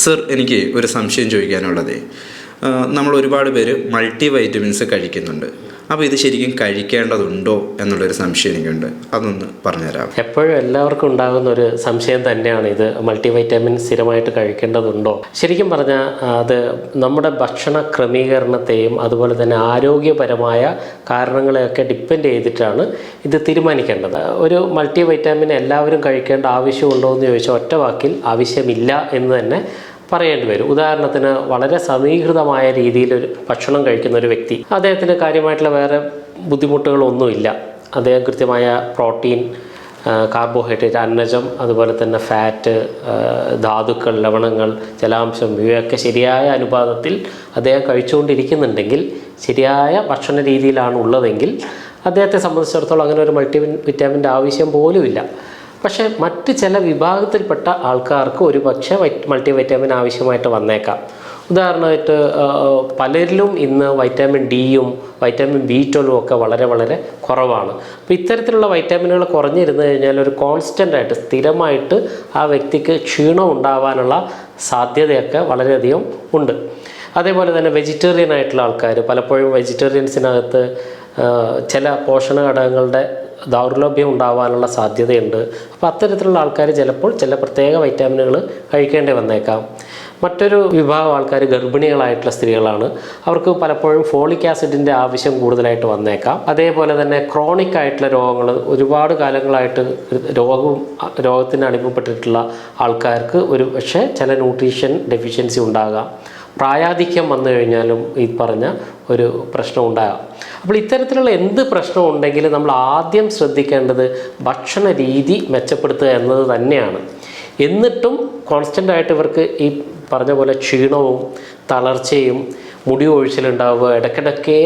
Sir, എനിക്ക് ഒരു സംശയം ചോദിക്കാനുള്ളത്, നമ്മൾ ഒരുപാട് പേര് മൾട്ടി വൈറ്റമിൻസ് കഴിക്കുന്നുണ്ട്. അപ്പോൾ ഇത് ശരിക്കും കഴിക്കേണ്ടതുണ്ടോ എന്നുള്ളൊരു സംശയം എനിക്കുണ്ട്. അതൊന്ന് പറഞ്ഞുതരാം. എപ്പോഴും എല്ലാവർക്കും ഉണ്ടാകുന്ന ഒരു സംശയം തന്നെയാണ് ഇത്. മൾട്ടി വൈറ്റമിൻ സ്ഥിരമായിട്ട് കഴിക്കേണ്ടതുണ്ടോ? ശരിക്കും പറഞ്ഞാൽ അത് നമ്മുടെ ഭക്ഷണ ക്രമീകരണത്തെയും അതുപോലെ തന്നെ ആരോഗ്യപരമായ കാരണങ്ങളെയൊക്കെ ഡിപ്പെൻഡ് ചെയ്തിട്ടാണ് ഇത് തീരുമാനിക്കേണ്ടത്. ഒരു മൾട്ടി വൈറ്റമിൻ എല്ലാവരും കഴിക്കേണ്ട ആവശ്യമുണ്ടോ എന്ന് ചോദിച്ചാൽ ഒറ്റ വാക്കിൽ ആവശ്യമില്ല എന്ന് തന്നെ പറയേണ്ടി വരും. ഉദാഹരണത്തിന് വളരെ സമീകൃതമായ രീതിയിൽ ഒരു ഭക്ഷണം കഴിക്കുന്ന ഒരു വ്യക്തി, അദ്ദേഹത്തിന് കാര്യമായിട്ടുള്ള വേറെ ബുദ്ധിമുട്ടുകളൊന്നുമില്ല. അദ്ദേഹം കൃത്യമായ പ്രോട്ടീൻ, കാർബോഹൈഡ്രേറ്റ്, അന്നജം, അതുപോലെ തന്നെ ഫാറ്റ്, ധാതുക്കൾ, ലവണങ്ങൾ, ജലാംശം ഇവയൊക്കെ ശരിയായ അനുപാതത്തിൽ അദ്ദേഹം കഴിച്ചുകൊണ്ടിരിക്കുന്നുണ്ടെങ്കിൽ, ശരിയായ ഭക്ഷണ രീതിയിലാണ് ഉള്ളതെങ്കിൽ അദ്ദേഹത്തെ സംബന്ധിച്ചിടത്തോളം അങ്ങനെ ഒരു മൾട്ടി വിറ്റാമിൻ്റെ ആവശ്യം പോലുമില്ല. പക്ഷേ മറ്റ് ചില വിഭാഗത്തിൽപ്പെട്ട ആൾക്കാർക്ക് ഒരു പക്ഷേ മൾട്ടി വൈറ്റാമിൻ ആവശ്യമായിട്ട് വന്നേക്കാം. ഉദാഹരണമായിട്ട് പലരിലും ഇന്ന് വൈറ്റാമിൻ ഡിയും വൈറ്റാമിൻ B12 ഒക്കെ വളരെ വളരെ കുറവാണ്. അപ്പോൾ ഇത്തരത്തിലുള്ള വൈറ്റാമിനുകൾ കുറഞ്ഞിരുന്നു കഴിഞ്ഞാൽ ഒരു കോൺസ്റ്റൻ്റായിട്ട് സ്ഥിരമായിട്ട് ആ വ്യക്തിക്ക് ക്ഷീണം ഉണ്ടാവാനുള്ള സാധ്യതയൊക്കെ വളരെയധികം ഉണ്ട്. അതേപോലെ തന്നെ വെജിറ്റേറിയൻ ആയിട്ടുള്ള ആൾക്കാർ, പലപ്പോഴും വെജിറ്റേറിയൻസിനകത്ത് ചില പോഷക ഘടകങ്ങളുടെ ദൗർലഭ്യം ഉണ്ടാവാനുള്ള സാധ്യതയുണ്ട്. അപ്പോൾ അത്തരത്തിലുള്ള ആൾക്കാർ ചിലപ്പോൾ ചില പ്രത്യേക വൈറ്റാമിനുകൾ കഴിക്കേണ്ടി വന്നേക്കാം. മറ്റൊരു വിഭാഗം ആൾക്കാർ ഗർഭിണികളായിട്ടുള്ള സ്ത്രീകളാണ്. അവർക്ക് പലപ്പോഴും ഫോളിക് ആസിഡിൻ്റെ ആവശ്യം കൂടുതലായിട്ട് വന്നേക്കാം. അതേപോലെ തന്നെ ക്രോണിക് ആയിട്ടുള്ള രോഗങ്ങൾ, ഒരുപാട് കാലങ്ങളായിട്ട് രോഗത്തിന് അടിമപ്പെട്ടിട്ടുള്ള ആൾക്കാർക്ക് ഒരു പക്ഷേ ചില ന്യൂട്രീഷൻ ഡെഫിഷ്യൻസി ഉണ്ടാകാം. പ്രായാധിക്യം വന്നു കഴിഞ്ഞാലും ഈ പറഞ്ഞ ഒരു പ്രശ്നം ഉണ്ടാകാം. അപ്പോൾ ഇത്തരത്തിലുള്ള എന്ത് പ്രശ്നം ഉണ്ടെങ്കിലും നമ്മൾ ആദ്യം ശ്രദ്ധിക്കേണ്ടത് ഭക്ഷണ രീതി മെച്ചപ്പെടുത്തുക എന്നത് തന്നെയാണ്. എന്നിട്ടും കോൺസ്റ്റൻ്റായിട്ട് ഇവർക്ക് ഈ പറഞ്ഞ പോലെ ക്ഷീണവും തളർച്ചയും മുടി ഒഴിച്ചിലുണ്ടാവുക, ഇടയ്ക്കിടയ്ക്ക്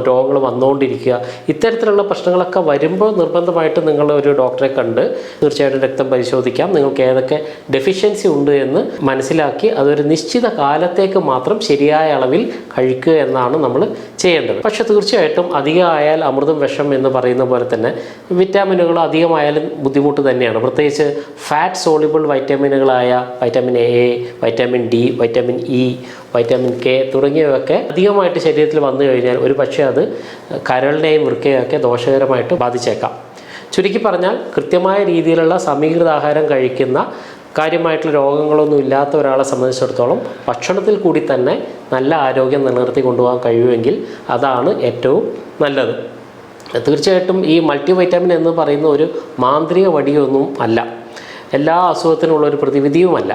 രോഗങ്ങൾ വന്നുകൊണ്ടിരിക്കുക, ഇത്തരത്തിലുള്ള പ്രശ്നങ്ങളൊക്കെ വരുമ്പോൾ നിർബന്ധമായിട്ട് നിങ്ങൾ ഒരു ഡോക്ടറെ കണ്ട് തീർച്ചയായിട്ടും രക്തം പരിശോധിക്കാം. നിങ്ങൾക്ക് ഏതൊക്കെ ഡെഫിഷ്യൻസി ഉണ്ട് എന്ന് മനസ്സിലാക്കി അതൊരു നിശ്ചിത കാലത്തേക്ക് മാത്രം ശരിയായ അളവിൽ കഴിക്കുക എന്നാണ് നമ്മൾ ചെയ്യേണ്ടത്. പക്ഷേ തീർച്ചയായിട്ടും അധികമായാൽ അമൃതം വിഷം എന്ന് പറയുന്ന പോലെ തന്നെ വിറ്റാമിനുകൾ അധികമായാലും ബുദ്ധിമുട്ട് തന്നെയാണ്. പ്രത്യേകിച്ച് ഫാറ്റ് സോളിബിൾ വൈറ്റാമിനുകളായ vitamin A, vitamin D, vitamin E, vitamin K തുടങ്ങിയവയൊക്കെ അധികമായിട്ട് ശരീരത്തിൽ വന്നു കഴിഞ്ഞാൽ ഒരു പക്ഷേ അത് കരളിനെയും വൃക്കയൊക്കെ ദോഷകരമായിട്ട് ബാധിച്ചേക്കാം. ചുരുക്കി പറഞ്ഞാൽ കൃത്യമായ രീതിയിലുള്ള സമീകൃത ആഹാരം കഴിക്കുന്ന കാര്യമായിട്ടുള്ള രോഗങ്ങളൊന്നും ഇല്ലാത്ത ഒരാളെ സംബന്ധിച്ചിടത്തോളം ഭക്ഷണത്തിൽ കൂടി തന്നെ നല്ല ആരോഗ്യം നിലനിർത്തി കൊണ്ടുപോകാൻ കഴിയുമെങ്കിൽ അതാണ് ഏറ്റവും നല്ലത്. തീർച്ചയായിട്ടും ഈ മൾട്ടി വൈറ്റാമിൻ എന്ന് പറയുന്ന ഒരു മാന്ത്രിക വടിയൊന്നും അല്ല, എല്ലാ അസുഖത്തിനുള്ളൊരു പ്രതിവിധിയുമല്ല.